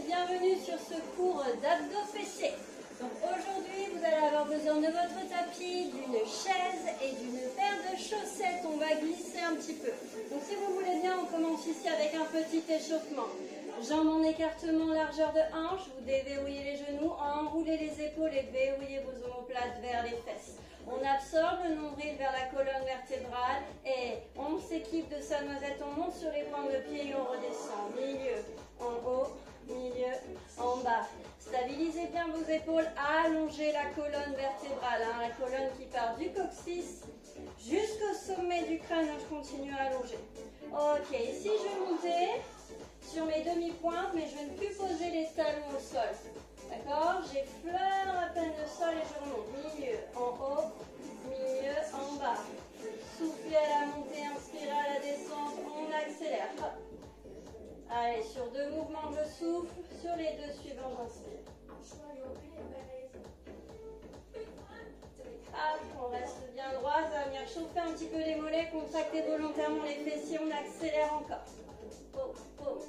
bienvenue sur ce cours d'abdos fessiers. Donc aujourd'hui, vous allez avoir besoin de votre tapis, d'une chaise et d'une paire de chaussettes. On va glisser un petit peu. Donc si vous voulez bien, on commence ici avec un petit échauffement. Jambes en écartement, largeur de hanche. Vous déverrouillez les genoux, enroulez les épaules et verrouillez vos omoplates vers les fesses. On absorbe le nombril vers la colonne vertébrale et on s'équipe de sa noisette. On monte sur les pointes de pied et on redescend. Milieu, en haut, milieu, en bas. Stabilisez bien vos épaules, allongez la colonne vertébrale, la colonne qui part du coccyx jusqu'au sommet du crâne. Je continue à allonger. Ok, ici je vais monter sur mes demi-pointes, mais je vais ne plus poser les talons au sol. D'accord? J'effleure à peine le sol et je remonte. Milieu, en haut, milieu, en bas. Soufflez à la montée, inspirez à la descente, on accélère. Hop. Allez, sur 2 mouvements, je souffle. Sur les 2 suivants, j'inspire. Hop, on reste bien droit. Ça va venir chauffer un petit peu les mollets. Contractez volontairement les fessiers. On accélère encore. Oh, oh.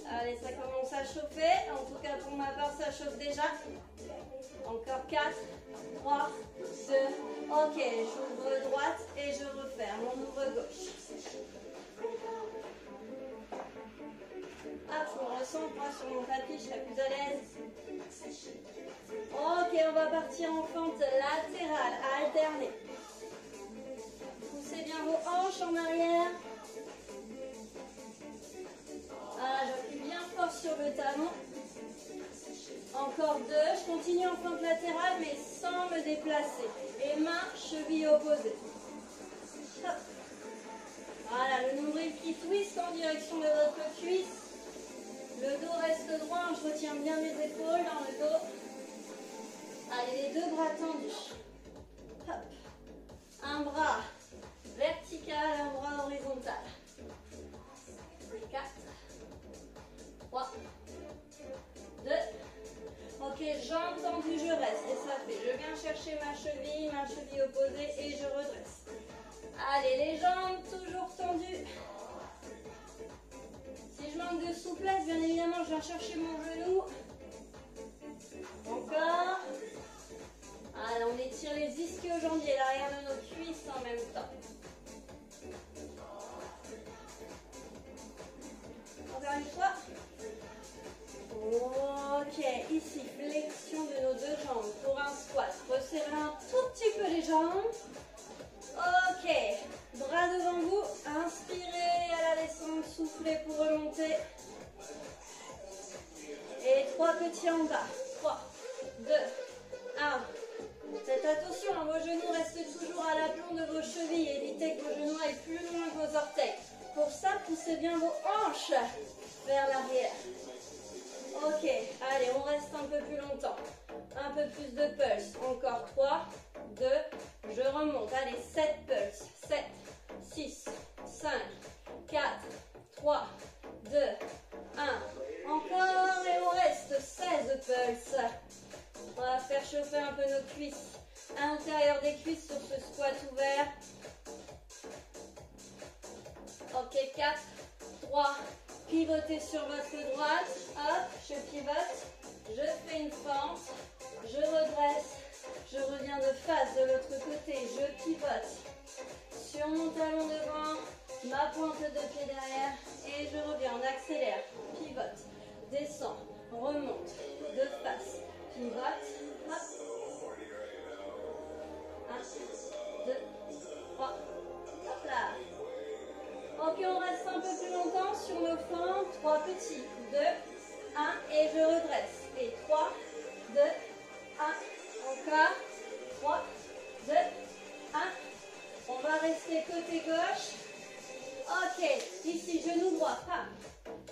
Allez, ça commence à chauffer. En tout cas, pour ma part, ça chauffe déjà. Encore 4, 3, 2. Ok, j'ouvre droite et je referme. On ouvre gauche. Hop, je me ressens, moi, sur mon tapis, je serai plus à l'aise. Ok, on va partir en fente latérale, alternée. Poussez bien vos hanches en arrière. Ah, j'appuie bien fort sur le talon. Encore 2. Je continue en fente latérale, mais sans me déplacer. Et mains, chevilles opposées. Hop. Voilà, le nombril qui twist en direction de votre cuisse. Le dos reste droit, je retiens bien mes épaules dans le dos. Allez, les 2 bras tendus. Hop. Un bras vertical, un bras horizontal. 4, 3, 2. Ok, jambes tendues, je reste. Et ça fait, je viens chercher ma cheville opposée et je redresse. Allez, les jambes toujours tendues. Si je manque de souplesse, bien évidemment, je viens chercher mon genou. Encore. Allez, on étire les ischio-jambiers, l'arrière de nos cuisses en même temps. Encore une fois. Ok, ici, flexion de nos 2 jambes pour un squat. Resserrez un tout petit peu les jambes. Ok, bras devant vous. Inspirez à la descente, soufflez pour remonter. Et 3 petits en bas. 3, 2, 1. Faites attention, vos genoux restent toujours à l'aplomb de vos chevilles. Évitez que vos genoux aillent plus loin que vos orteils. Pour ça, poussez bien vos hanches vers l'arrière. Ok, allez, on reste un peu plus longtemps. Un peu plus de pulse. Encore 3, 2, je remonte. Allez, 7 pulses. 7, 6, 5, 4, 3, 2, 1. Encore et on reste 16 pulses. On va faire chauffer un peu nos cuisses. À l'intérieur des cuisses sur ce squat ouvert. Ok, 4, 3, pivotez sur votre droite. Hop, je pivote. Je fais une fente. Je redresse. Je reviens de face de l'autre côté. Je pivote. Sur mon talon devant. Ma pointe de pied derrière. Et je reviens. On accélère. Pivote. Descend. Remonte. De face. Pivote. Hop. 1, 2, 3. Hop là. Ok, on reste un peu plus longtemps sur nos fentes. 3 petits. 2, 1 et je redresse. Et 3, 2, 1. Encore. 3, 2, 1. On va rester côté gauche. Ok, ici, genou droit. Pam.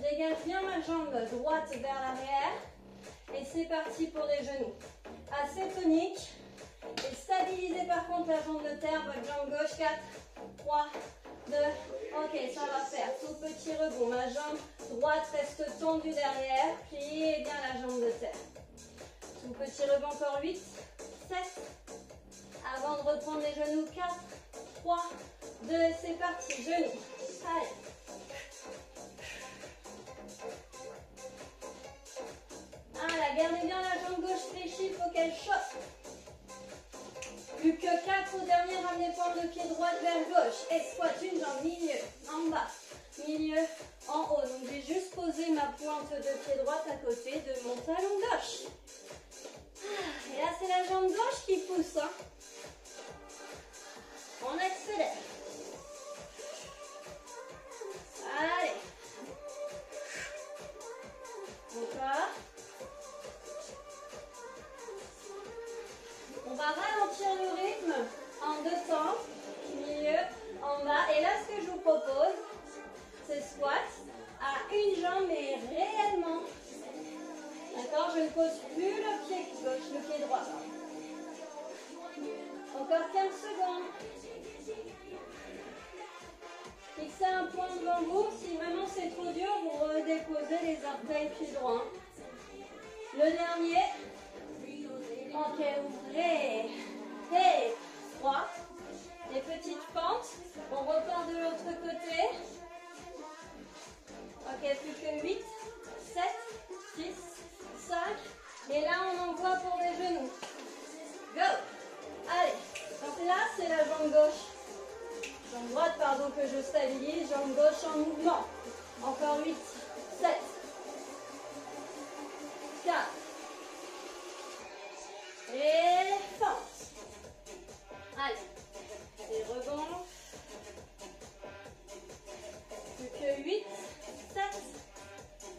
Dégage bien ma jambe droite vers l'arrière. Et c'est parti pour les genoux. Assez tonique. Et stabilisez par contre la jambe de terre. Votre jambe gauche. 4, 3, 2. Ok, ça va faire tout petit rebond. Ma jambe droite reste tendue derrière. Pliez bien la jambe de terre. Tout petit rebond encore. 8, 7. Avant de reprendre les genoux. 4, 3, 2. C'est parti. Genoux. Allez. gardez bien la jambe gauche fléchie, il faut qu'elle chope. Plus que 4 au dernier, ramenez pointe de pied droite vers gauche. Et squat une jambe, milieu, en bas, milieu, en haut. Donc j'ai juste posé ma pointe de pied droite à côté de mon talon gauche. Et là c'est la jambe gauche qui pousse. Hein. On accélère. Allez. Encore. On va ralentir le rythme en 2 temps, milieu, en bas. Et là, ce que je vous propose, c'est squat à une jambe, mais réellement. D'accord? Je ne pose plus le pied gauche, le pied droit. Encore 15 secondes. Fixez un point devant vous. Si vraiment c'est trop dur, vous redéposez les orteils pied droit. Le dernier. Ok, ouvrez. Et 3. Les petites pentes. On repart de l'autre côté. Ok, plus que 8, 7, 6, 5. Et là, on envoie pour les genoux. Go. Allez. Donc là, c'est la jambe gauche. Jambe droite, pardon, que je stabilise. Jambe gauche en mouvement. Encore 8, 7, 4. Et fente. Allez. Et rebond. Plus que 8, 7.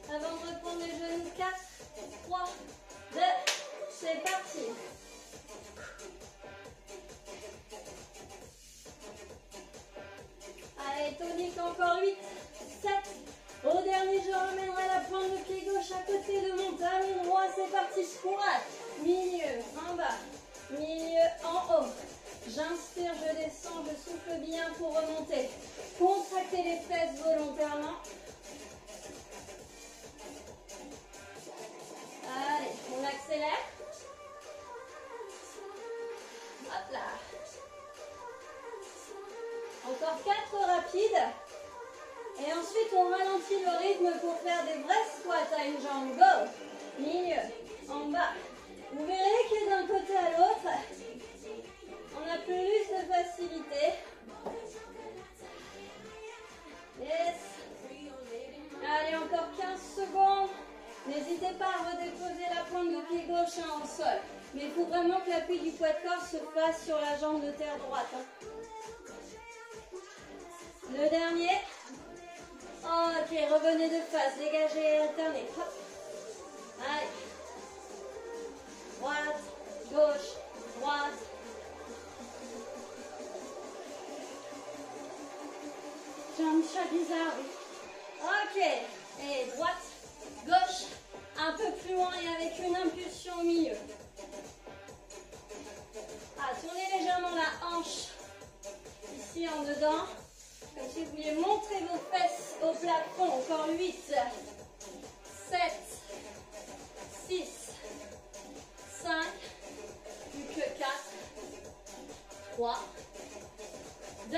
Avant de reprendre les genoux. 4, 3, 2. C'est parti. Allez, tonique, encore 8, 7. Au dernier, je ramènerai la pointe de pied gauche à côté de mon talon droit. C'est parti, squat. Milieu, en bas. Milieu, en haut. J'inspire, je descends, je souffle bien pour remonter. Contractez les fesses volontairement. Allez, on accélère. Hop là. Encore 4 rapides. Et ensuite, on ralentit le rythme pour faire des vrais squats à une jambe. Go. Milieu, en bas. Vous verrez que d'un côté à l'autre, on a plus de facilité. Yes. Allez, encore 15 secondes. N'hésitez pas à redéposer la pointe de pied gauche au sol. Mais il faut vraiment que l'appui du poids de corps se fasse sur la jambe de terre droite. Le dernier. Ok, revenez de face, dégagez et alternez. Hop. Allez. Droite, gauche, droite. Jambe chat bizarre. Ok. Et droite, gauche, un peu plus loin et avec une impulsion au milieu. Ah, tournez légèrement la hanche ici en dedans. Comme si vous vouliez montrer vos fesses au plafond. Encore 8, 7, 6, 5, plus que 4, 3, 2.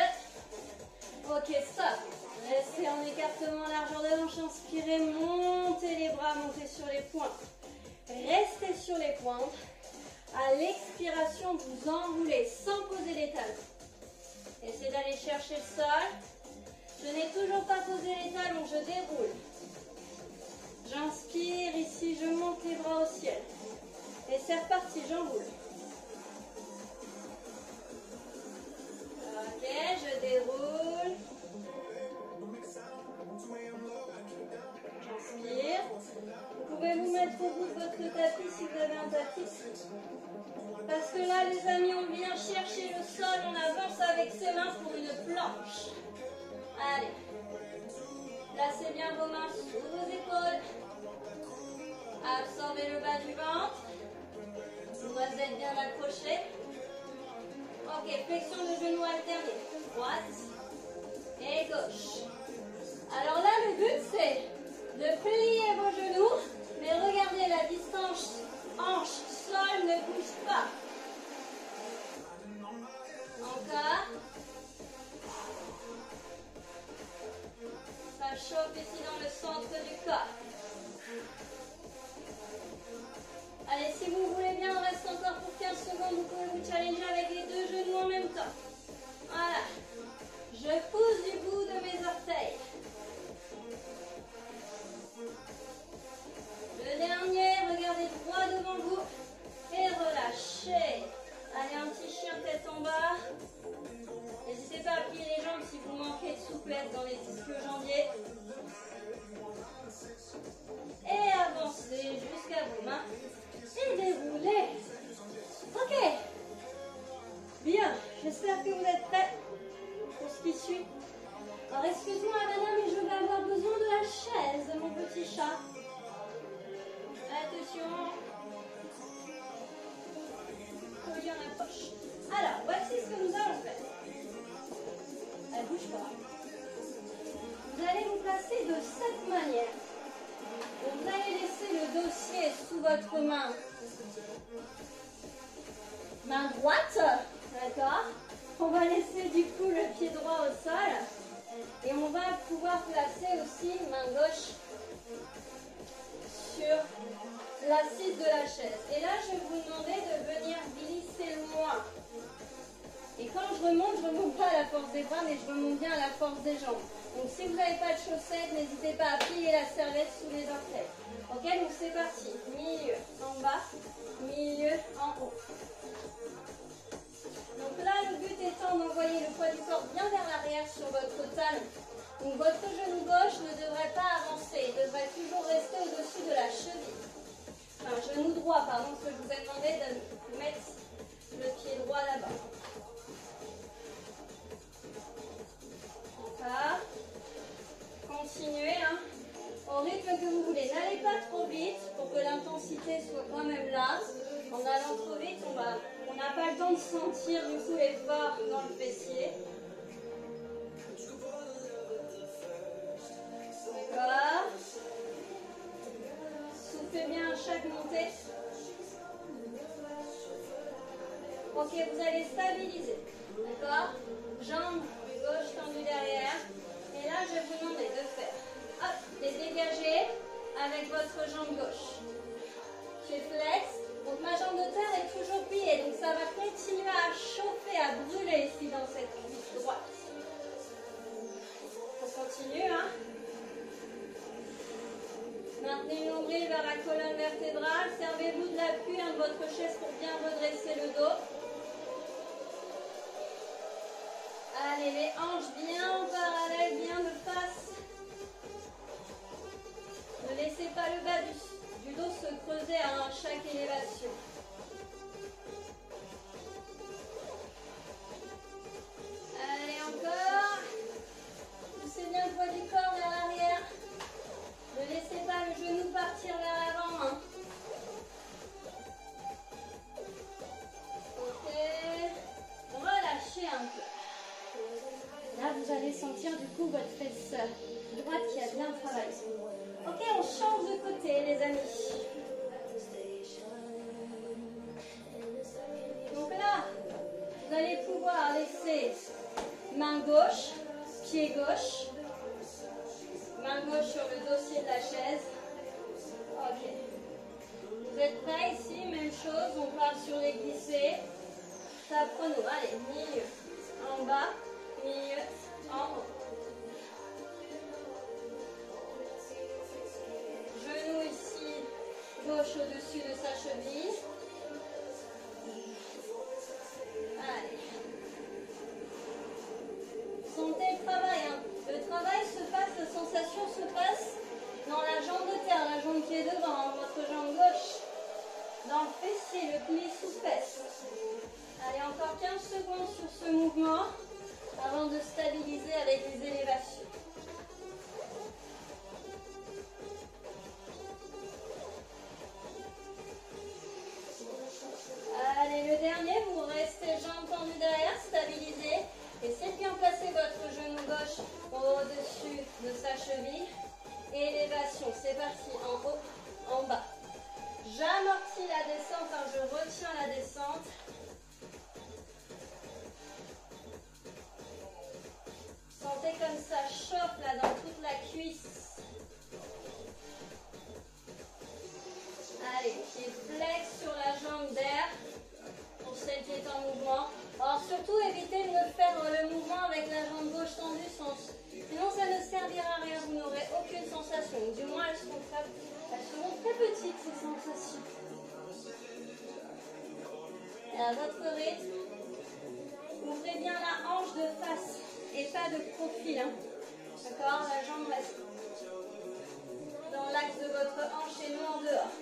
Ok, stop. Restez en écartement, largeur de hanche. Inspirez, montez les bras, montez sur les pointes. Restez sur les pointes. À l'expiration, vous enroulez sans poser les talons. Essayez d'aller chercher le sol. Je n'ai toujours pas posé les talons, je déroule. J'inspire, ici je monte les bras au ciel. Et c'est reparti, j'enroule. Ok, je déroule. J'inspire. Vous pouvez vous mettre au bout de votre tapis si vous avez un tapis. Parce que là, les amis, on vient chercher le sol, on avance avec ses mains pour une planche. Allez. Placez bien vos mains sous vos épaules. Absorbez le bas du ventre. Noisettes bien accrochées. Ok, flexion de genoux alternée. Droite et gauche. Alors là, le but, c'est de plier vos genoux, mais regardez la distance hanche-sol ne bouge pas. Encore. Ça chauffe ici dans le centre du corps. maintenant, vous pouvez vous challenger avec les deux genoux en même temps. Voilà. Je pousse du bout de mes orteils. Le dernier, regardez droit devant vous et relâchez. Allez, un petit chien tête en bas. N'hésitez pas à plier les jambes si vous manquez de souplesse dans les ischio-jambiers. Et avancez jusqu'à vos mains. Et déroulez. Ok. Bien, j'espère que vous êtes prêts pour ce qui suit. Alors, excuse-moi, Havana, mais je vais avoir besoin de la chaise, mon petit chat. Attention. Collier en approche. Alors, voici ce que nous allons faire. Elle ne bouge pas. Vous allez vous placer de cette manière. Vous allez laisser le dossier sous votre main. Main droite. D'accord? On va laisser du coup le pied droit au sol. Et on va pouvoir placer aussi main gauche sur l'assise de la chaise. Et là, je vais vous demander de venir glisser loin. Et quand je remonte pas à la force des bras, mais je remonte bien à la force des jambes. Donc si vous n'avez pas de chaussettes, n'hésitez pas à plier la serviette sous les orteils. Ok, donc c'est parti. Milieu en bas, milieu en haut. Donc là, le but étant d'envoyer le poids du corps bien vers l'arrière sur votre talon. Donc votre genou gauche ne devrait pas avancer, il devrait toujours rester au-dessus de la cheville. Enfin, genou droit, pardon, parce que je vous ai demandé de mettre le pied droit là-bas. Voilà. Continuez hein, au rythme que vous voulez. N'allez pas trop vite pour que l'intensité soit quand même là. En allant trop vite, on n'a pas le temps de sentir du coup l'effort dans le fessier. D'accord. Soufflez bien à chaque montée. Ok, vous allez stabiliser. D'accord. Jambes gauche tendue derrière. Et là, je vais vous demander de faire hop, les dégager avec votre jambe gauche. Pied flex. Donc ma jambe de terre est toujours pliée. Donc ça va continuer à chauffer, à brûler ici dans cette cuisse droite. On continue, hein. Maintenez le nombril vers la colonne vertébrale. Servez-vous de l'appui de votre chaise pour bien redresser le dos. Allez, les hanches bien en parallèle, bien de face. Ne laissez pas le bas du dos se creuser à chaque élévation. Allez, encore. Poussez bien le poids du corps vers l'arrière. Ne laissez pas le genou partir vers l'avant. Hein. Ok. Relâchez un peu. Là, vous allez sentir du coup votre fesse droite qui a bien travaillé. Ok, on change de côté, les amis. Donc là, vous allez pouvoir laisser main gauche, pied gauche. Main gauche sur le dossier de la chaise. Ok. Vous êtes prêts ici? Même chose, on part sur les glissés. Ça chrono. Allez, milieu en bas, milieu en haut. Genou ici, gauche au-dessus de sa cheville. Allez. Sentez le travail. Hein. Le travail se passe, la sensation se passe dans la jambe de terre, la jambe qui est devant, hein, votre jambe gauche. Dans le fessier, le pli sous fesse. Allez, encore 15 secondes sur ce mouvement avant de stabiliser avec les élévations. Allez, le dernier, vous restez jambes tendues derrière, stabilisez. Essayez de bien placer votre genou gauche au-dessus de sa cheville. Élévation, c'est parti, en haut, en bas. J'amortis la descente, hein, je retiens la descente. Sentez comme ça chauffe là dans toute la cuisse. Allez, pied flex sur la jambe d'air pour en mouvement. Alors surtout, évitez de me faire le mouvement avec la jambe gauche tendue, sinon ça ne servira à rien, vous n'aurez aucune sensation. Du moins, elles seront très petites, ces sensations. Et à votre rythme, ouvrez bien la hanche de face et pas de profil. Hein. D'accord? La jambe reste dans l'axe de votre hanche et non en dehors.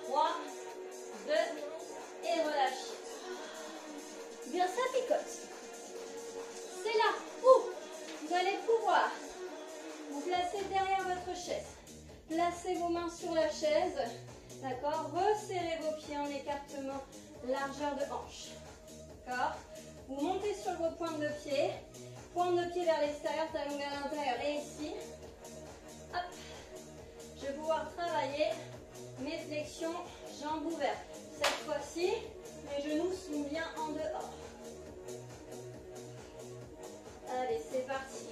3, 2, et relâchez. Bien, ça picote. C'est là où vous allez pouvoir vous placer derrière votre chaise. Placez vos mains sur la chaise. D'accord? Resserrez vos pieds en écartement, largeur de hanche. D'accord? Vous montez sur vos pointes de pied. Pointe de pied vers l'extérieur, talon vers l'intérieur. Et ici, hop, je vais pouvoir travailler mes flexions, jambes ouvertes. Cette fois-ci, mes genoux sont bien en dehors. Allez, c'est parti.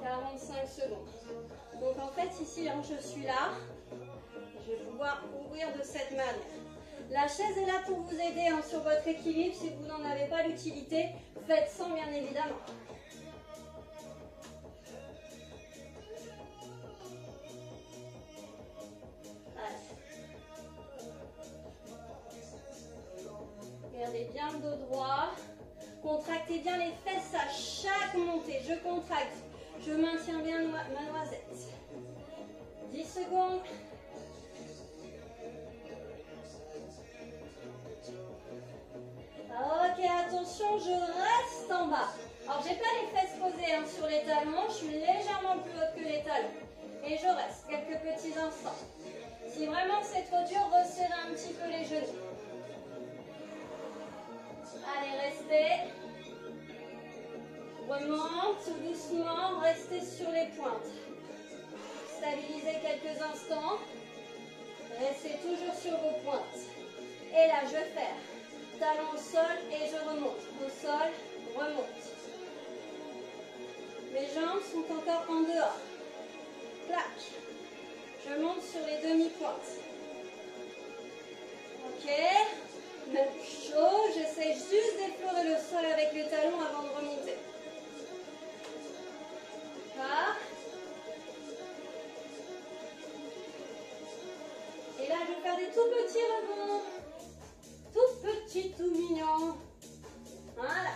45 secondes. Donc en fait, ici, hein, je suis là. Je vais pouvoir ouvrir de cette manière. La chaise est là pour vous aider hein, sur votre équilibre. Si vous n'en avez pas l'utilité, faites sans bien évidemment. Gardez bien le dos droit. Contractez bien les fesses à chaque montée. Je contracte. Je maintiens bien ma noisette. 10 secondes. Ok, attention, je reste en bas. Alors, j'ai pas les fesses posées hein, sur les talons. Je suis légèrement plus haute que les talons. Et je reste quelques petits instants. Si vraiment c'est trop dur, resserrez un petit peu les genoux. Allez, restez. Remonte doucement, restez sur les pointes. Stabilisez quelques instants. Restez toujours sur vos pointes. Et là, je vais faire talon au sol et je remonte. Au sol, remonte. Mes jambes sont encore en dehors. Clac. Je monte sur les demi-pointes. Ok. Même chaud. J'essaie juste d'effleurer le sol avec les talons avant de remonter. Là. Et là, je vais faire des tout petits rebonds. Tout petits, tout mignons. Voilà.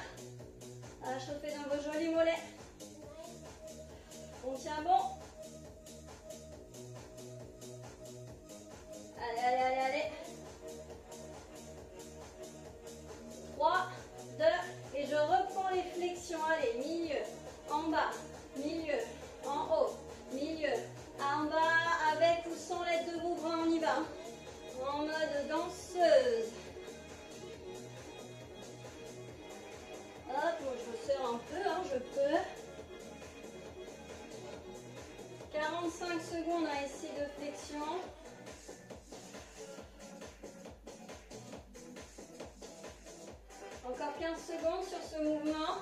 À chauffer dans vos jolis mollets. On tient bon. Allez, allez, allez, allez. 3, 2, et je reprends les flexions. Allez, milieu, en bas, milieu, en haut, milieu, en bas, avec ou sans l'aide de vos bras, on y va. En mode danseuse. Hop, moi je me serre un peu, hein, je peux. 45 secondes hein, ici de flexion. Encore 15 secondes sur ce mouvement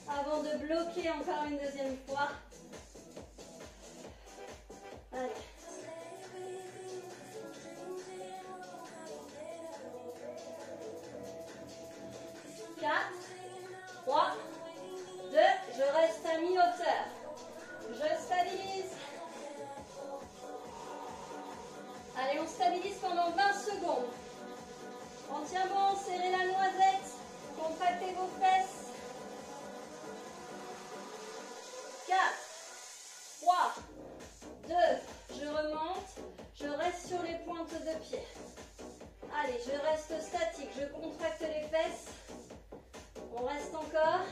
avant de bloquer encore une deuxième fois. Allez. Quatre, 3, 2, je reste à mi-hauteur. Je stabilise. Allez, on stabilise pendant 20 secondes. On tient bon, serrez la noisette. Contractez vos fesses. 4, 3, 2, je remonte. Je reste sur les pointes de pied. Allez, je reste statique. Je contracte les fesses. On reste encore.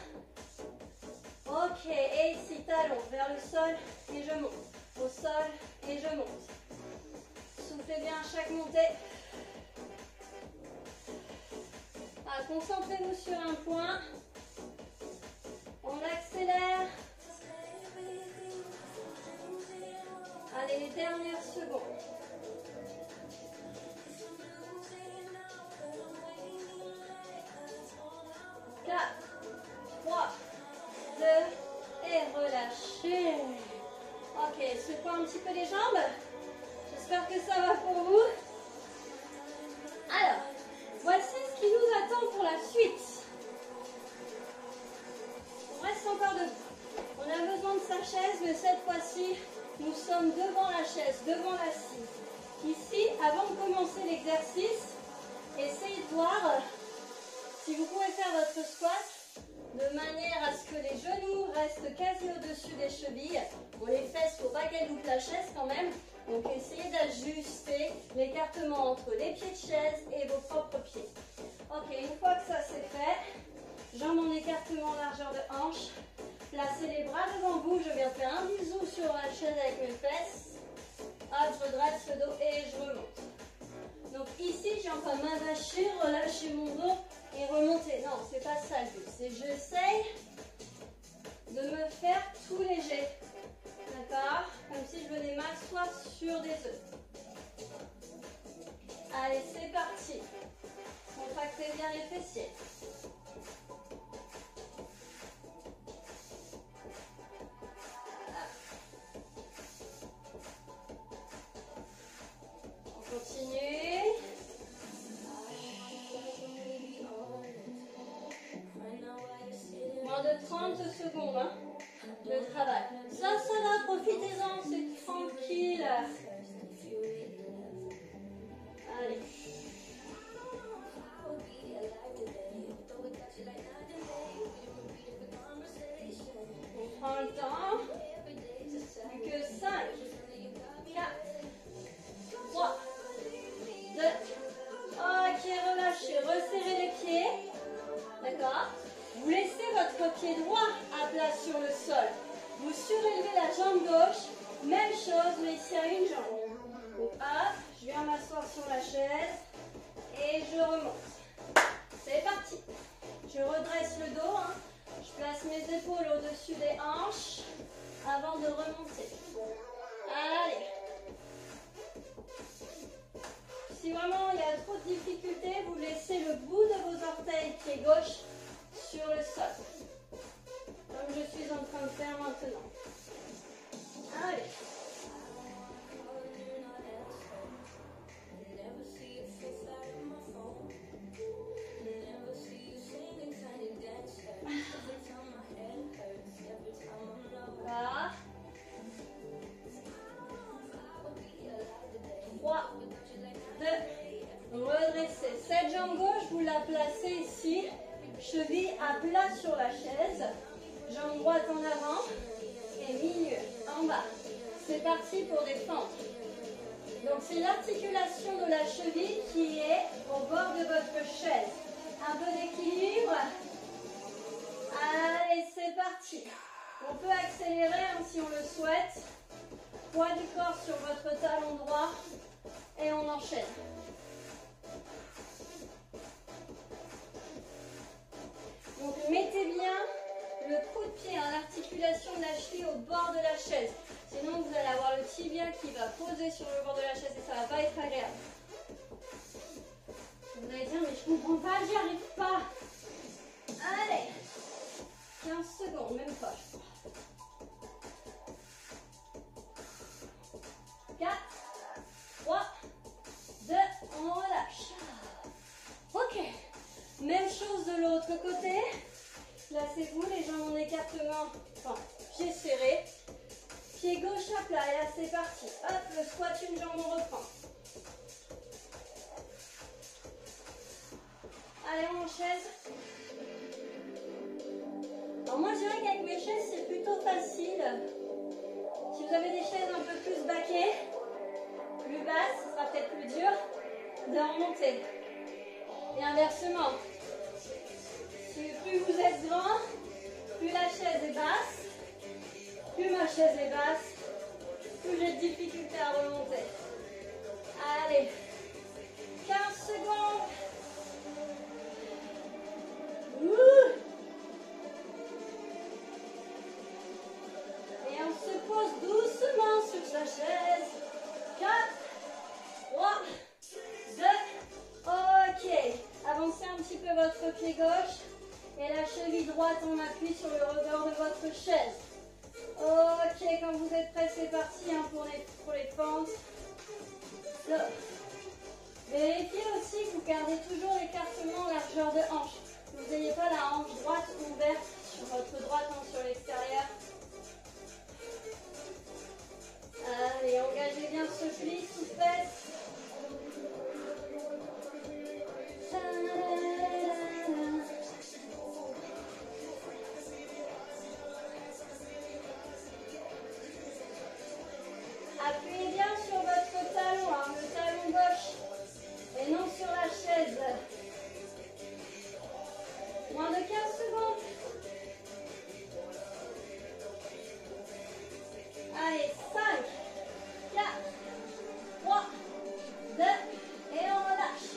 Ok, et ici, talon vers le sol et je monte. Au sol et je monte. Soufflez bien à chaque montée. Concentrez-vous sur un point. On accélère. Allez, les dernières secondes. 4, 3, 2, et relâchez. Ok, secouez un petit peu les jambes. J'espère que ça va pour vous. Alors, attendre pour la suite. On reste encore debout. On a besoin de sa chaise, mais cette fois-ci, nous sommes devant la chaise, devant l'assise. Ici, avant de commencer l'exercice, essayez de voir si vous pouvez faire votre squat de manière à ce que les genoux restent quasi au-dessus des chevilles. Bon, les fesses, il ne faut pas qu'elles loupent la chaise quand même. Donc essayez d'ajuster l'écartement entre les pieds de chaise et vos propres pieds. Ok, une fois que ça c'est fait, jambes en écartement, largeur de hanche. Placez les bras devant vous. Je viens faire un bisou sur la chaise avec mes fesses. Hop, je redresse le dos et je remonte. Donc ici, j'ai enfin m'avacher, relâcher mon dos et remonter. Non, c'est pas ça le but. C'est j'essaye de me faire tout léger. D'accord? Comme si je venais m'asseoir sur des œufs. Allez, c'est parti. Contractez bien les fessiers. On continue. Moins de 30 secondes hein, de travail. Ça va, profitez-en, c'est tranquille. Allez. On prend le temps. Plus que 5, 4, 3, 2. Ok, relâchez, resserrez les pieds. D'accord? Vous laissez votre pied droit à plat sur le sol. Vous surélevez la jambe gauche. Même chose, mais ici à une jambe. Donc hop, je viens m'asseoir sur la chaise et je remonte. C'est parti. Je redresse le dos. Hein. Je place mes épaules au-dessus des hanches avant de remonter. Allez. Si vraiment il y a trop de difficultés, vous laissez le bout de vos orteils, pied gauche, sur le sol. Comme je suis en train de faire maintenant. Allez. Voilà. 3, 2, redressez. Cette jambe gauche, vous la placez ici. Cheville à plat sur la chaise. Jambe droite en avant. Et milieu en bas. C'est parti pour des fentes. Donc c'est l'articulation de la cheville qui est au bord de votre chaise. Un peu d'équilibre. Allez, c'est parti. On peut accélérer hein, si on le souhaite. Poids du corps sur votre talon droit. Et on enchaîne. Donc mettez bien le coup de pied, hein, l'articulation de la cheville au bord de la chaise. Sinon vous allez avoir le tibia qui va poser sur le bord de la chaise et ça ne va pas être agréable. Vous allez dire mais je ne comprends pas, j'y arrive pas. Allez, 15 secondes, même pas je crois. 4, 3, 2, on relâche. Ok, même chose de l'autre côté. Placez-vous les jambes en écartement, enfin, pieds serrés. Pied gauche à plat, et là c'est parti. Hop, le squat, une jambe, on reprend. Allez, on chaise. Alors moi je dirais qu'avec mes chaises c'est plutôt facile. Si vous avez des chaises un peu plus baquées, plus basses, ce sera peut-être plus dur de remonter. Et inversement. Plus vous êtes grand, plus la chaise est basse, plus ma chaise est basse, plus j'ai de difficulté à remonter. Allez, 15 secondes. Ouh. Et on se pose doucement sur sa chaise. 4, 3, 2, ok. Avancez un petit peu votre pied gauche. Et la cheville droite, on appuie sur le rebord de votre chaise. Ok, quand vous êtes prêts, c'est parti hein, pour les fentes. Vérifiez aussi que vous gardez toujours l'écartement largeur de ouverte sur votre droite, hein, sur l'extérieur. Allez, engagez bien ce pli sous fesse. Appuyez bien sur votre talon, hein, le talon gauche, et non sur la chaise. Moins de 15 secondes. Allez, 5, 4, 3, 2, et on relâche.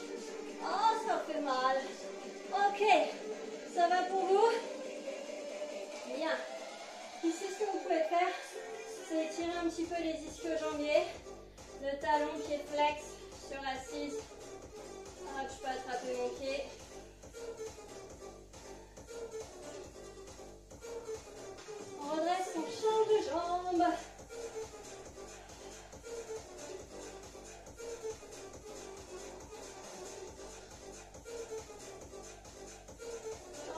Oh, ça fait mal. Ok, ça va pour vous? Bien. Ici, ce que vous pouvez faire, c'est étirer un petit peu les ischio-jambiers, le talon, pied flex sur l'assise. Ah, je peux attraper mon pied. On redresse, on change de jambe.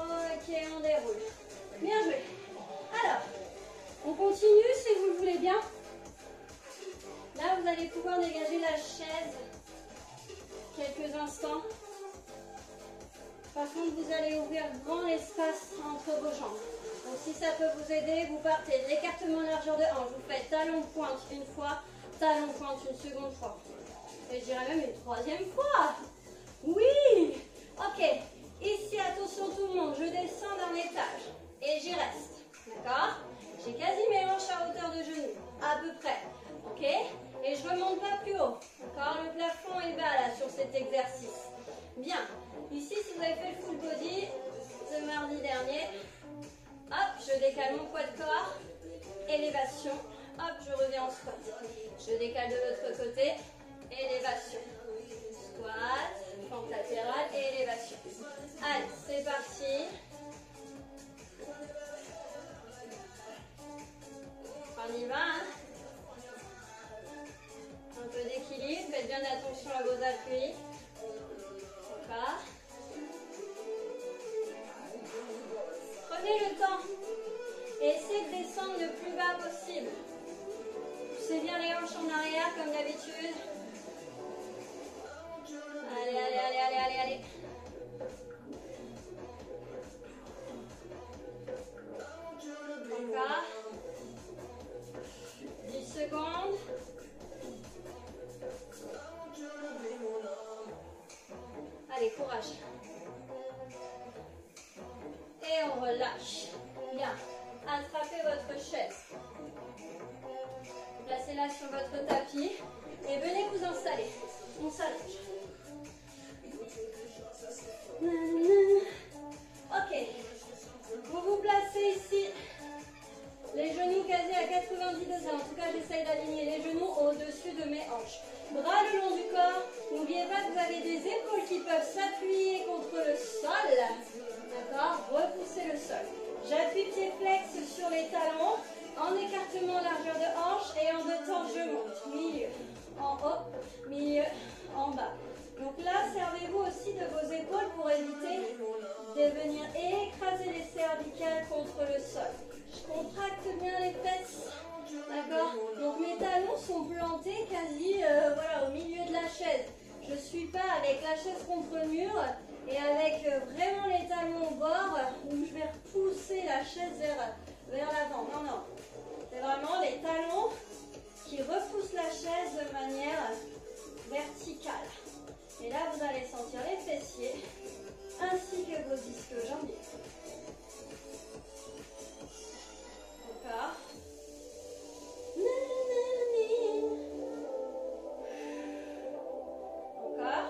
Ok, on déroule. Bien joué. Alors, on continue si vous le voulez bien. Là, vous allez pouvoir dégager la chaise quelques instants. Par contre, vous allez ouvrir grand l'espace entre vos jambes. Donc, si ça peut vous aider, vous partez de l'écartement largeur de hanche. Vous faites talon pointe une fois, talon pointe une seconde fois. Et je dirais même une troisième fois. Oui. Ok. Ici, attention tout le monde, je descends d'un étage et j'y reste. D'accord? J'ai quasi mes hanches à hauteur de genou, à peu près. Ok? Et je remonte pas plus haut. D'accord? Le plafond est bas là sur cet exercice. Bien. Ici, si vous avez fait le full body de mardi dernier, hop, je décale mon poids de corps, élévation, hop, je reviens en squat. Je décale de l'autre côté, élévation. Squat, fente latérale et élévation. Allez, c'est parti. On y va, hein? Un peu d'équilibre, faites bien attention à vos appuis. D'accord. Prenez le temps et essayez de descendre le plus bas possible. Poussez bien les hanches en arrière comme d'habitude. Allez, allez, allez, allez, allez, allez. Encore. 10 secondes. Allez, courage. Et on relâche. Bien. Attrapez votre chaise. Placez-la sur votre tapis. Et venez vous installer. On s'allonge. Ok. Vous vous placez ici. Les genoux quasi à 90 degrés. En tout cas, j'essaye d'aligner les genoux au-dessus de mes hanches. Bras le long du corps. N'oubliez pas que vous avez des épaules qui peuvent s'appuyer contre le sol. D'accord? Repoussez le sol. J'appuie pied flex sur les talons. En écartement largeur de hanche. Et en deux temps, je monte. Milieu. En haut. Milieu. En bas. Donc là, servez-vous aussi de vos épaules pour éviter de venir écraser les cervicales contre le sol. Je contracte bien les fesses. D'accord? Donc mes talons sont plantés quasi voilà, au milieu de la chaise. Je ne suis pas avec la chaise contre le mur et avec vraiment les talons au bord où je vais repousser la chaise vers l'avant. Non, non. C'est vraiment les talons qui repoussent la chaise de manière verticale. Et là, vous allez sentir les fessiers ainsi que vos ischio-jambiers. Encore. Encore.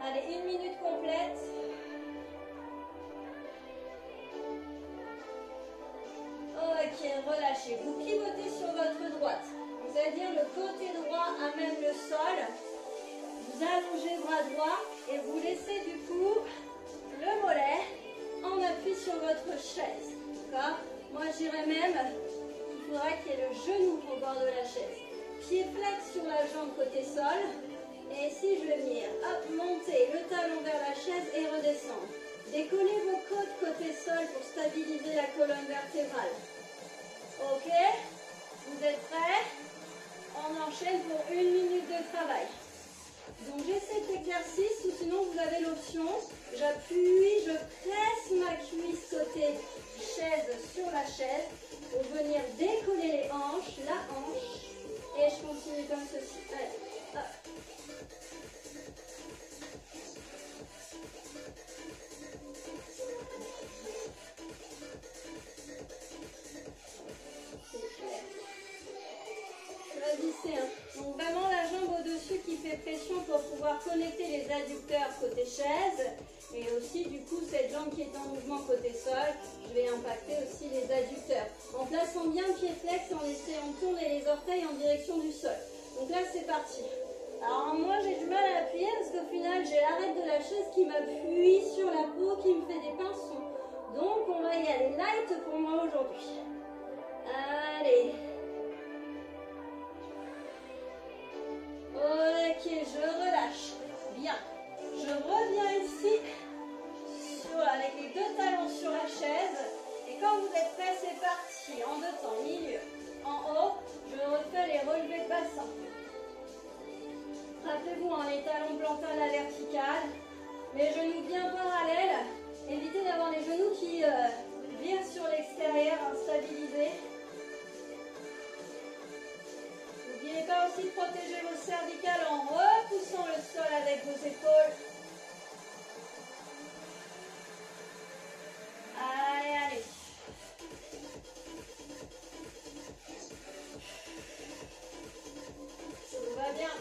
Allez, 1 minute complète. Ok, relâchez. Vous pivotez sur votre droite. C'est-à-dire le côté droit à même le sol. Vous allongez le bras droit et vous laissez du coup le mollet en appui sur votre chaise. D'accord? Moi, je dirais même qu'il faudrait qu'il y ait le genou au bord de la chaise. Pied flex sur la jambe côté sol et ici, je vais venir, hop, monter le talon vers la chaise et redescendre. Décollez vos côtes côté sol pour stabiliser la colonne vertébrale. Ok? Vous êtes prêts? On enchaîne pour 1 minute de travail. Donc j'ai cet exercice, ou sinon vous avez l'option, j'appuie, je presse ma cuisse côté chaise sur la chaise pour venir décoller les hanches, la hanche, et je continue comme ceci. Allez, hop. Choisissez un. Donc vraiment la jambe au-dessus qui fait pression pour pouvoir connecter les adducteurs côté chaise et aussi du coup cette jambe qui est en mouvement côté sol, je vais impacter aussi les adducteurs. En plaçant bien le pied flex, en essayant de tourner les orteils en direction du sol. Donc là c'est parti. Alors moi j'ai du mal à appuyer parce qu'au final j'ai l'arête de la chaise qui m'appuie sur la peau, qui me fait des pinceaux. Donc on va y aller light pour moi aujourd'hui. Allez. Ok, je relâche. Bien. Je reviens ici avec les deux talons sur la chaise. Et quand vous êtes prêts, c'est parti. En deux temps, milieu, en haut. Je refais les relevés de bassin. Rappelez-vous, hein, les talons plantés à la verticale. Les genoux bien parallèles. Évitez d'avoir les genoux qui virent sur l'extérieur, stabilisés. N'oubliez pas aussi de protéger vos cervicales en repoussant le sol avec vos épaules. Allez, allez. Tout va bien.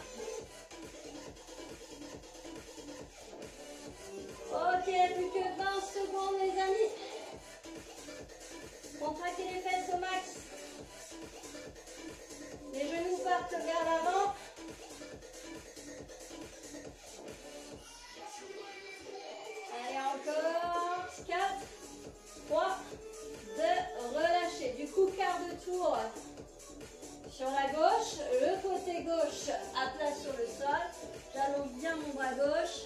Ok, plus que 20 secondes les amis. Contractez les fesses au max. Les genoux partent vers l'avant. Allez, encore. 4, 3, 2, relâchez. Du coup, quart de tour sur la gauche. Le côté gauche à plat sur le sol. J'allonge bien mon bras gauche.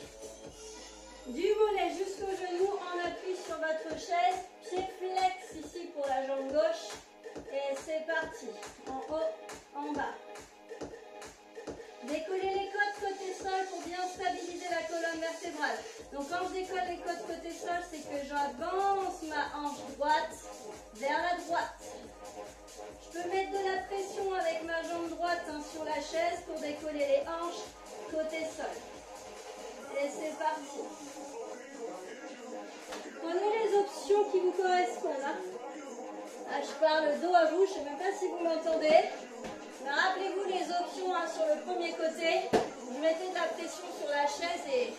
Du mollet jusqu'au genou en appui sur votre chaise. Pied flex ici pour la jambe gauche. Et c'est parti. En haut, en bas. Décollez les côtes côté sol pour bien stabiliser la colonne vertébrale. Donc quand je décolle les côtes côté sol, c'est que j'avance ma hanche droite vers la droite. Je peux mettre de la pression avec ma jambe droite sur la chaise pour décoller les hanches côté sol. Et c'est parti. Prenez les options qui vous correspondent. Hein. Là, je parle dos à vous, je ne sais même pas si vous m'entendez. Mais rappelez-vous les options sur le premier côté. Vous mettez de la pression sur la chaise et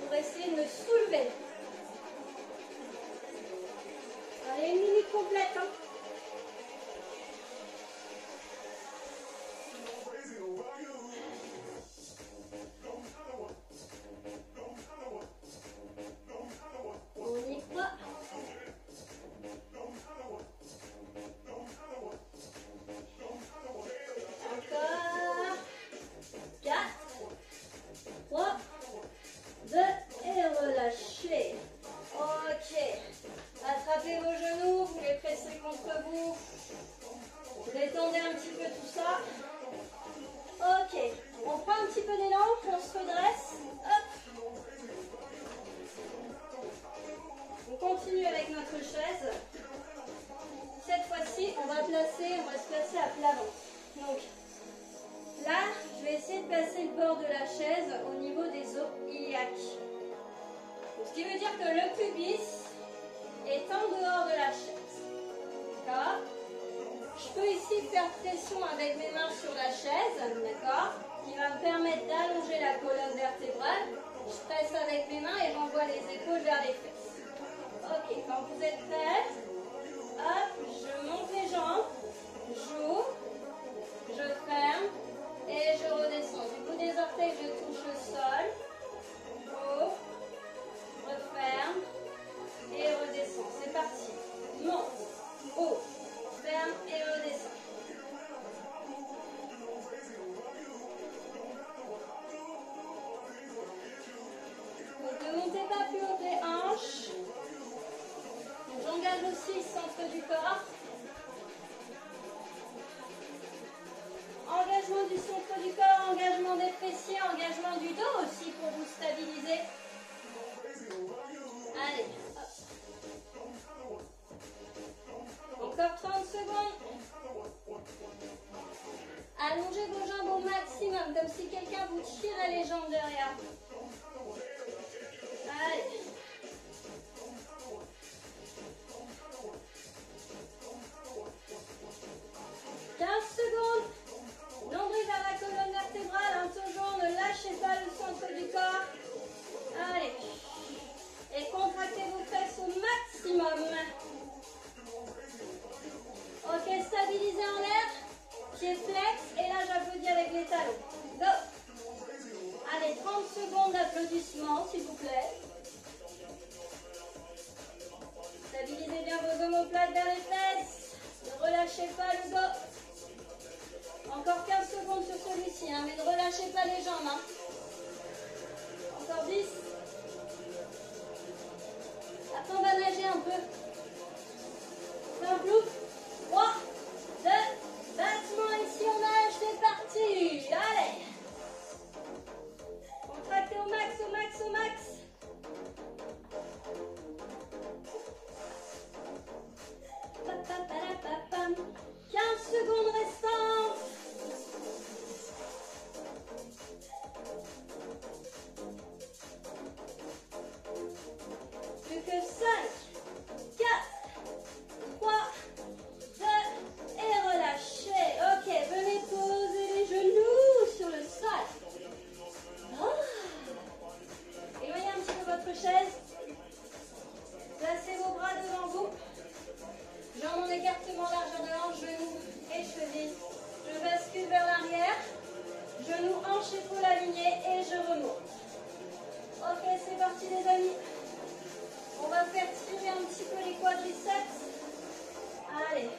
pour essayer de me soulever. Allez, 1 minute complète. Hein. On y croit. Encore. 4, 3, 2 et relâchez. Ok. Attrapez vos genoux, vous les pressez contre vous. Détendez un petit peu tout ça. Ok. On prend un petit peu d'élan, on se redresse. Hop. On continue avec notre chaise. Cette fois-ci, on va se placer à plat ventre. Donc, là, je vais essayer de passer le bord de la chaise au niveau des os iliaques. Donc, ce qui veut dire que le pubis est en dehors de la chaise. D'accord? Je peux ici faire pression avec mes mains sur la chaise, d'accord? Qui va me permettre d'allonger la colonne vertébrale. Je presse avec mes mains et j'envoie les épaules vers les fesses. Ok, quand vous êtes prêts, hop, je monte les jambes, j'ouvre, je ferme et je redescends. Du bout des orteils, je touche le sol, ouvre, referme et redescends. C'est parti. Monte, ouvre, ferme et redescends. 4, ici, engagement du dos aussi pour vous stabiliser. Allez, hop. Encore 30 secondes. Allongez vos jambes au maximum, comme si quelqu'un vous tirait les jambes derrière. Allez. Secondes. Nombril vers la colonne vertébrale, toujours, ne lâchez pas le centre du corps. Allez. Et contractez vos fesses au maximum. Ok, stabilisez en l'air. Pieds flex. Et là, j'applaudis avec les talons. Go. Allez, 30 secondes d'applaudissements, s'il vous plaît. Stabilisez bien vos omoplates vers les fesses. Ne relâchez pas le dos. Encore 15 secondes sur celui-ci, hein, mais ne relâchez pas les jambes. Hein. Encore 10. Après, on va nager un peu. Simple. 3, 2, battement ici, on nage, c'est parti. Allez. Contractez au max, au max, au max. Papapapapam. 15 secondes restantes. Plus que 5, 4, 3, 2, et relâchez. Ok, venez poser les genoux sur le sol. Éloignez un petit peu votre chaise. Placez vos bras devant vous. Jambes en écartement, largeur de hanche, genoux et cheville. Je bascule vers l'arrière. Genoux, hanches, épaules alignées et je remonte. Ok, c'est parti les amis. On va faire tirer un petit peu les quadriceps. Allez.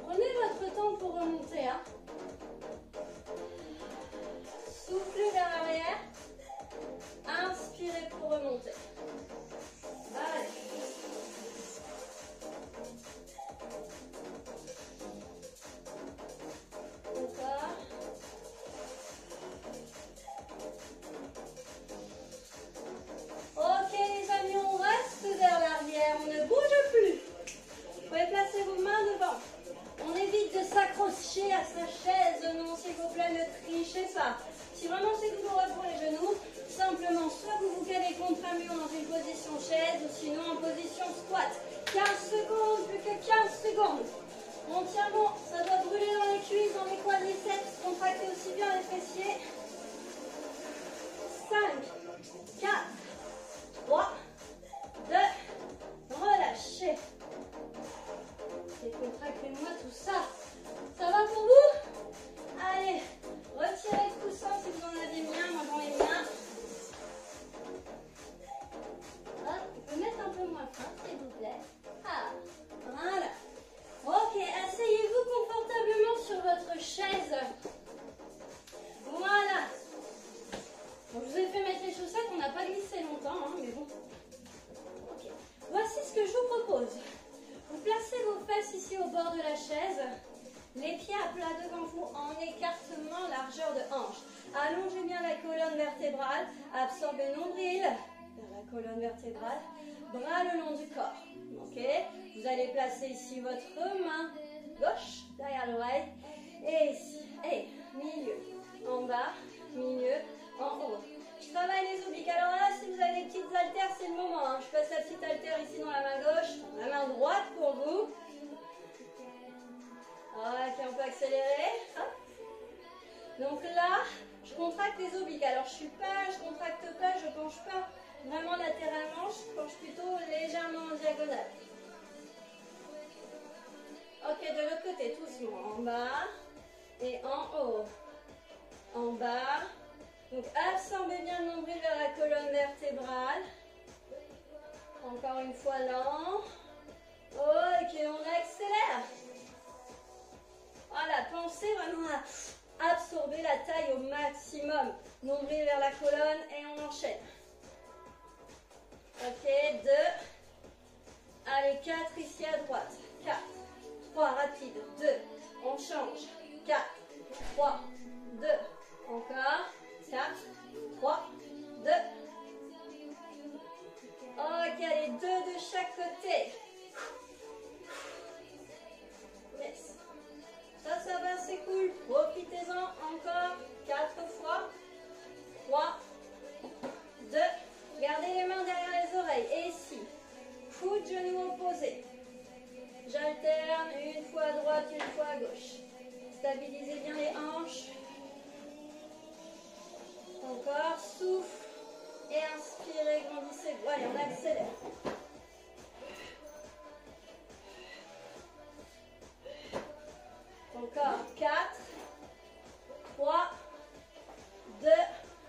Prenez votre temps pour remonter. Hein. Soufflez vers l'arrière. Inspirez pour remonter. Allez. Encore. Ok les amis, on reste vers l'arrière, on ne bouge plus. Vous pouvez placer vos mains devant. On évite de s'accrocher à sa chaise. Non, s'il vous plaît, ne trichez pas. Si vraiment c'est douloureux pour les genoux, simplement soit vous vous calez contre un mur dans une position chaise ou sinon en position squat. 15 secondes, plus que 15 secondes. On tient bon, ça doit brûler dans les cuisses, dans les quadriceps. Contractez aussi bien les fessiers. 5, 4, 3, 2, relâchez. Décontractez-moi tout ça. Ça va pour vous? Allez, retirez le coussin si vous en avez bien. Moi j'en ai bien. Hop, on peut mettre un peu moins fin, s'il vous plaît. Ah, voilà. Ok, asseyez-vous confortablement sur votre chaise. Voilà. Bon, je vous ai fait mettre les chaussettes, on n'a pas glissé longtemps, hein, mais bon. Ok. Voici ce que je vous propose. Vous placez vos fesses ici au bord de la chaise. Les pieds à plat devant vous en écartement, largeur de hanche. Allongez bien la colonne vertébrale. Absorbez nombril vers la colonne vertébrale. Bras le long du corps. Ok. Vous allez placer ici votre main gauche derrière l'oreille. Et ici. Et milieu. En bas. Milieu. En haut. Je travaille les obliques. Alors là, si vous avez des petites haltères, c'est le moment. Hein. Je passe la petite haltère ici dans la main gauche. La main droite pour vous. Ok, on peut accélérer. Hop. Donc là, je contracte les obliques. Alors je contracte pas, je penche pas vraiment latéralement, je penche plutôt légèrement en diagonale. Ok, de l'autre côté, doucement. En bas et en haut. En bas. Donc absorbez bien le nombril vers la colonne vertébrale. Encore une fois lent. Ok, on accélère. Voilà, pensez vraiment à absorber la taille au maximum. Nombril vers la colonne et on enchaîne. Ok, 2. Allez, 4 ici à droite. 4. 3, rapide. 2. On change. 4. 3, 2, encore, 4, 3, 2. Ok, allez, 2 de chaque côté. Yes. Ça va, c'est cool. Profitez-en encore 4 fois. 3, 2. Gardez les mains derrière les oreilles. Et ici, coude, genou opposé. J'alterne une fois à droite, une fois à gauche. Stabilisez bien les hanches. Encore, souffle. Et inspirez, grandissez-vous. Allez, on accélère. Encore 4, 3, 2.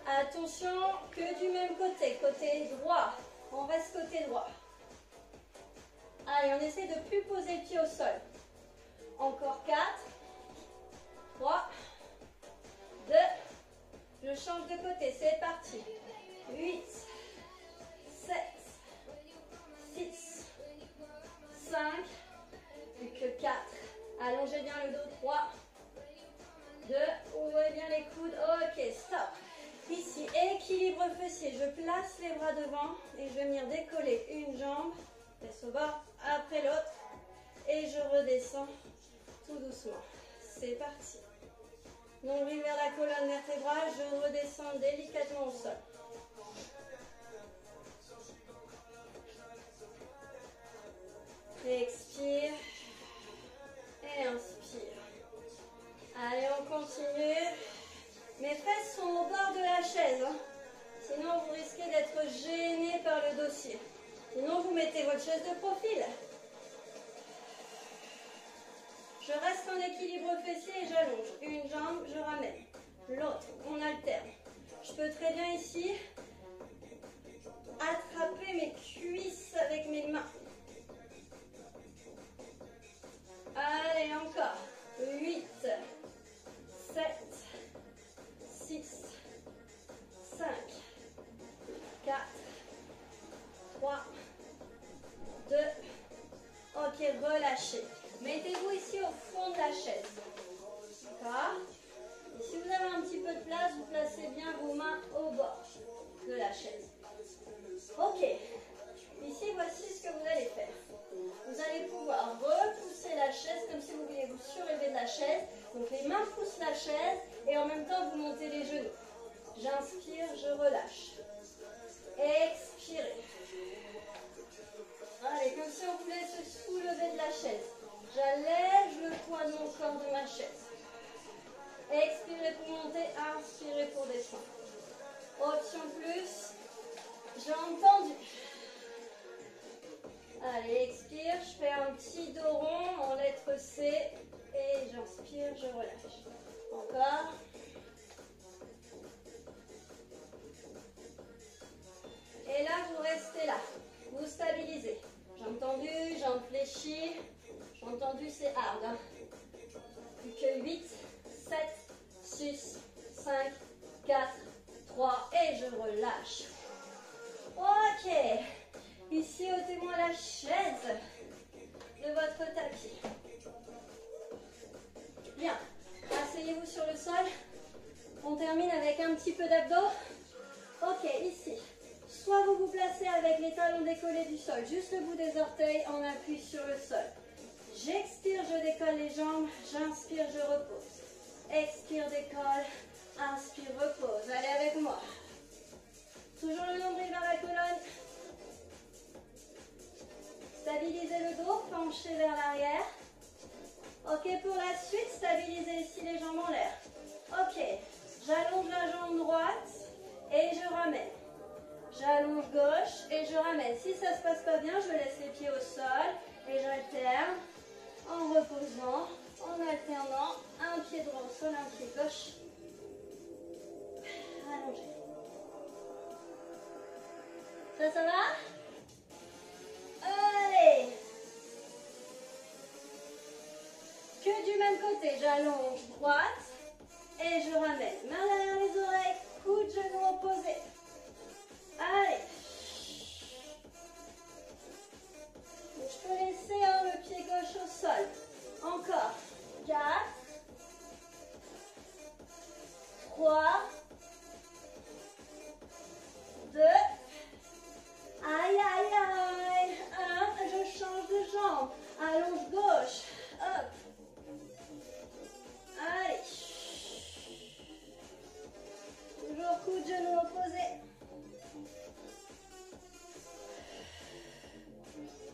Attention, que du même côté. Côté droit. On reste côté droit. Allez, on essaie de ne plus poser le pied au sol. Encore 4, 3, 2. Je change de côté, c'est parti. 8, 7, 6, 5, plus que 4. Allongez bien le dos, 3, 2, ouvrez bien les coudes, ok, stop. Ici, équilibre fessier, je place les bras devant et je vais venir décoller une jambe, fesse au bas, après l'autre, et je redescends tout doucement. C'est parti. Nombril vers la colonne vertébrale, je redescends délicatement au sol. Expire et inspire. Allez, on continue. Mes fesses sont au bord de la chaise, hein. Sinon vous risquez d'être gêné par le dossier. Sinon vous mettez votre chaise de profil. Je reste en équilibre fessier et j'allonge. Une jambe, je ramène. L'autre, on alterne. Je peux très bien ici attraper mes cuisses avec mes mains. Allez, encore. 8, 7, 6, 5, 4, 3, 2. Ok, relâchez. Mettez-vous ici au fond de la chaise. D'accord? Et si vous avez un petit peu de place, vous placez bien vos mains au bord de la chaise. Ok. Ici, voici ce que vous allez faire. Vous allez pouvoir repousser la chaise comme si vous vouliez vous surélever de la chaise. Donc les mains poussent la chaise et en même temps vous montez les genoux. J'inspire, je relâche. Expirez. Allez, comme si on voulait se soulever de la chaise. J'allège le poids de mon corps de ma chaise. Expirez pour monter, inspirez pour descendre. Option plus, jambes tendues. Allez, expire, je fais un petit dos rond en lettre C et j'inspire, je relâche. Encore. Et là, vous restez là. Vous stabilisez. Jambes tendues, jambes fléchies. Jambes tendues, c'est hard, hein. Plus que 8, 7, 6, 5, 4, 3 et je relâche. Ok. Ici, ôtez-moi la chaise de votre tapis. Bien. Asseyez-vous sur le sol. On termine avec un petit peu d'abdos. Ok, ici. Soit vous vous placez avec les talons décollés du sol, juste le bout des orteils, on appuie sur le sol. J'expire, je décolle les jambes. J'inspire, je repose. Expire, décolle. Inspire, repose. Allez avec moi. Toujours le nombril vers la colonne. Stabilisez le dos, penchez vers l'arrière. Ok, pour la suite, stabilisez ici les jambes en l'air. Ok, j'allonge la jambe droite et je ramène. J'allonge gauche et je ramène. Si ça ne se passe pas bien, je laisse les pieds au sol et j'alterne en reposant, en alternant. Un pied droit au sol, un pied gauche. Allongez. Ça va? Allez. Que du même côté, j'allonge droite et je ramène. Main derrière les oreilles, coude, genou opposé. Allez. Donc, je peux laisser le pied gauche au sol. Encore. 4, 3, 2, aïe, aïe, aïe, 1, je change de jambe, allonge gauche, hop, allez, toujours coup de genou opposé,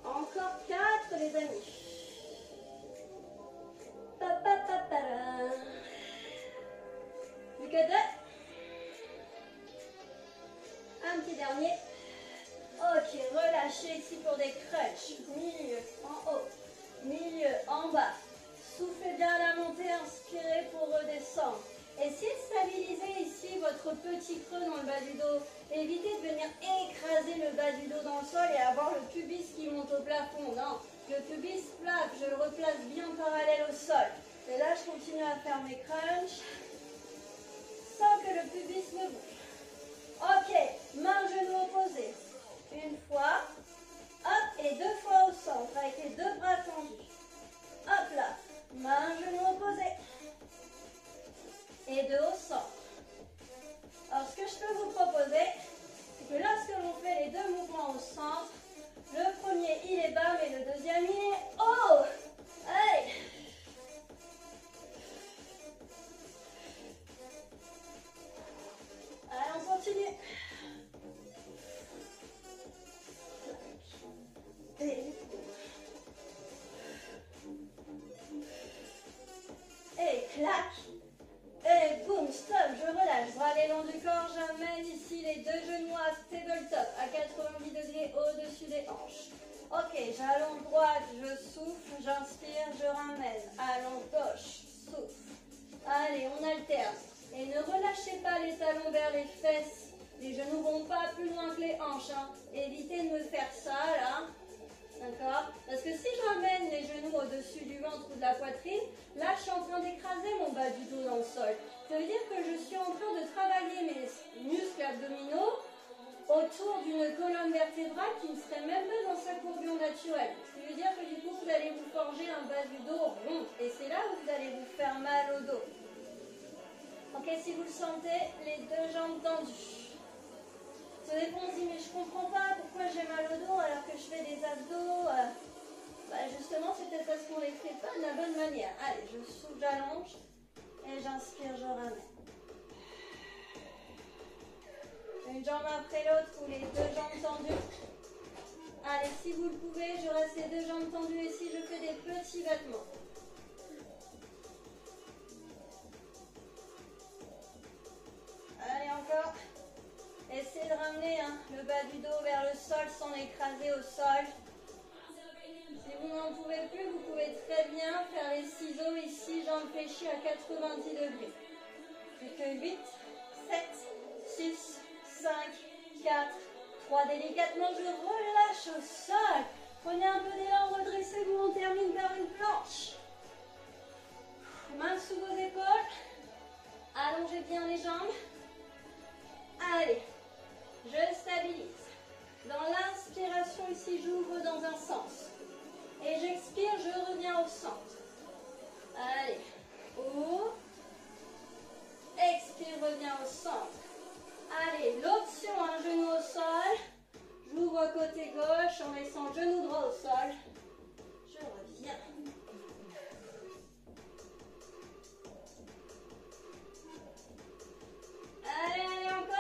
encore 4 les amis, plus que 2, un petit dernier. Ok, relâchez ici pour des crunchs. Milieu en haut, milieu en bas. Soufflez bien à la montée, inspirez pour redescendre. Essayez de stabiliser ici votre petit creux dans le bas du dos. Évitez de venir écraser le bas du dos dans le sol et avoir le pubis qui monte au plafond. Non, le pubis plate, je le replace bien parallèle au sol. Et là, je continue à faire mes crunchs sans que le pubis me bouge. Ok, main, genou opposé. Une fois, hop, et 2 fois au centre, avec les 2 bras tendus. Hop là, main, genou opposé. Et 2 au centre. Alors, ce que je peux vous proposer, c'est que lorsque l'on fait les 2 mouvements au centre, le premier, il est bas, mais le deuxième, il est haut. Allez. Allez, on continue. Et clac. Et boum, stop, je relâche. Bras les longs du corps, j'amène ici les 2 genoux à tabletop, à 90 degrés au-dessus des hanches. Ok, j'allonge droite, je souffle, j'inspire, je ramène. Allonge gauche, souffle. Allez, on alterne. Et ne relâchez pas les talons vers les fesses. Les genoux vont pas plus loin que les hanches. Hein. Évitez de me faire ça, là. D'accord? Parce que si je ramène les genoux au-dessus du ventre ou de la poitrine, là, je suis en train d'écraser mon bas du dos dans le sol. Ça veut dire que je suis en train de travailler mes muscles abdominaux autour d'une colonne vertébrale qui ne serait même pas dans sa courbure naturelle. Ce qui veut dire que du coup, vous allez vous forger un bas du dos rond. Et c'est là où vous allez vous faire mal au dos. Ok, si vous le sentez, les 2 jambes tendues. Ça dépend, on se dit, mais je comprends pas pourquoi j'ai mal au dos alors que je fais des abdos. Bah justement, c'est peut-être parce qu'on les fait pas de la bonne manière. Allez, je souffle, j'allonge et j'inspire, je ramène. Une jambe après l'autre ou les 2 jambes tendues. Allez, si vous le pouvez, je reste les 2 jambes tendues et si je fais des petits battements. Allez, encore. Essayez de ramener le bas du dos vers le sol sans écraser au sol. Si vous n'en pouvez plus, vous pouvez très bien faire les ciseaux ici, jambes fléchies à 90 degrés. Plus que 8, 7, 6, 5, 4, 3. Délicatement, je relâche au sol. Prenez un peu d'élan, redressez-vous, on termine par une planche. Mains sous vos épaules. Allongez bien les jambes. Allez. Je stabilise. Dans l'inspiration ici, j'ouvre dans un sens. Et j'expire, je reviens au centre. Allez. Ouvre. Expire, reviens au centre. Allez, l'option, un genou au sol. J'ouvre côté gauche en laissant genou droit au sol. Je reviens. Allez, allez, encore.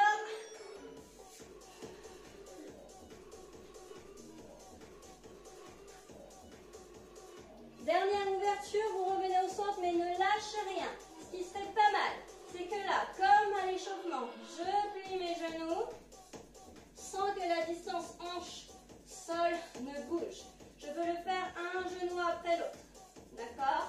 Dernière ouverture, vous revenez au centre, mais ne lâchez rien. Ce qui serait pas mal, c'est que là, comme à l'échauffement, je plie mes genoux sans que la distance hanche-sol ne bouge. Je peux le faire un genou après l'autre. D'accord?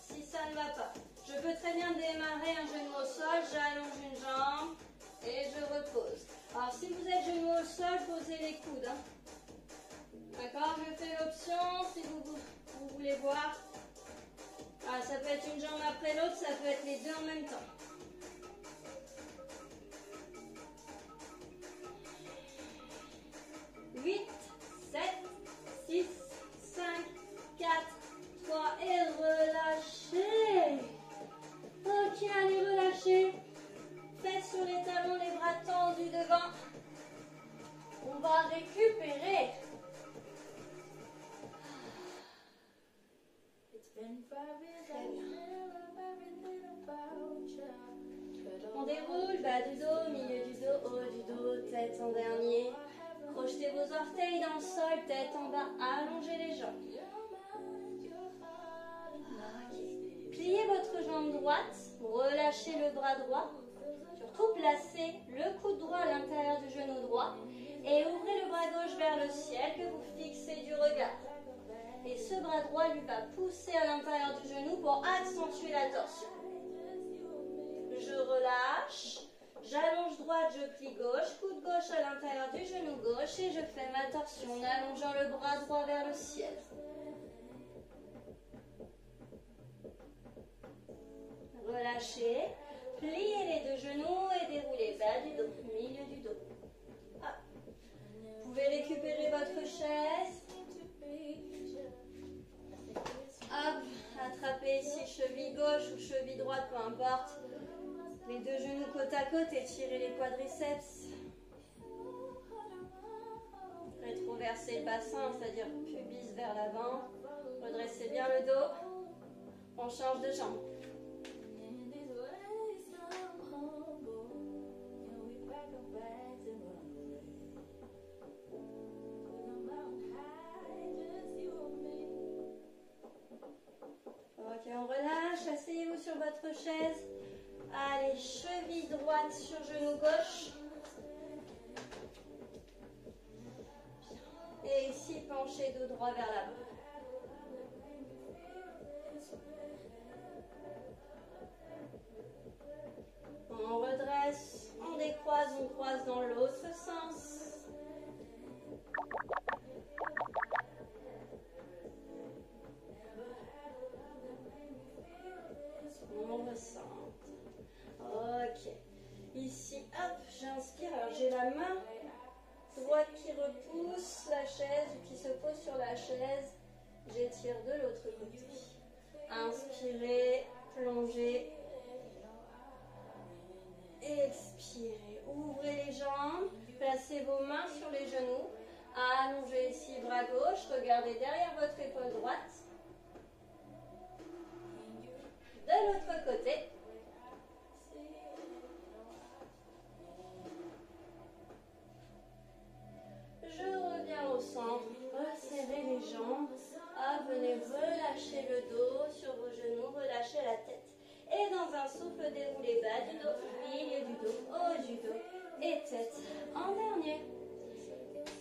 Si ça ne va pas. Je peux très bien démarrer un genou au sol, j'allonge une jambe et je repose. Alors si vous êtes genou au sol, posez les coudes. Hein. D'accord? Je fais l'option si vous voulez voir. Ah, ça peut être une jambe après l'autre, ça peut être les 2 en même temps. Huit, 7, 6, 5, 4, 3 et relâchez. Ok, allez, relâchez. fesses sur les talons, les bras tendus devant. On va récupérer. On déroule, bas du dos, milieu du dos, haut du dos, tête en dernier. Projetez vos orteils dans le sol, tête en bas, allongez les jambes. Okay. Pliez votre jambe droite, relâchez le bras droit. Surtout placez le coude droit à l'intérieur du genou droit et ouvrez le bras gauche vers le ciel que vous fixez du regard. Et ce bras droit lui va pousser à l'intérieur du genou pour accentuer la torsion. Je relâche, j'allonge droite, je plie gauche, coude gauche à l'intérieur du genou gauche et je fais ma torsion en allongeant le bras droit vers le ciel. Relâchez, pliez les deux genoux et déroulez bas du dos, milieu du dos. Hop. Vous pouvez récupérer votre chaise. Hop, attrapez ici cheville gauche ou cheville droite, peu importe. Les deux genoux côte à côte, étirez les quadriceps. Rétroversez le bassin, c'est-à-dire pubis vers l'avant. Redressez bien le dos. On change de jambe. Ok, on relâche. Asseyez-vous sur votre chaise. Allez, cheville droite sur genou gauche. Et ici, penchez dos droit vers l'avant. On redresse, on décroise, on croise dans l'autre sens. On ressent. Ok. Ici, hop, j'inspire. Alors, j'ai la main droite qui repousse la chaise ou qui se pose sur la chaise. J'étire de l'autre côté. Inspirez, plongez. Expirez. Ouvrez les jambes. Placez vos mains sur les genoux. Allongez ici, bras gauche. Regardez derrière votre épaule droite. De l'autre côté. Je reviens au centre, resserrez les jambes, venez relâcher le dos sur vos genoux, relâchez la tête. Et dans un souffle, déroulez bas du dos, milieu du dos, haut du dos et tête en dernier.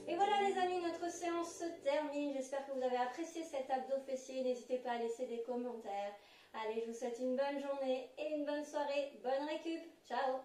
Et voilà les amis, notre séance se termine. J'espère que vous avez apprécié cet abdo fessier. N'hésitez pas à laisser des commentaires. Allez, je vous souhaite une bonne journée et une bonne soirée. Bonne récup. Ciao.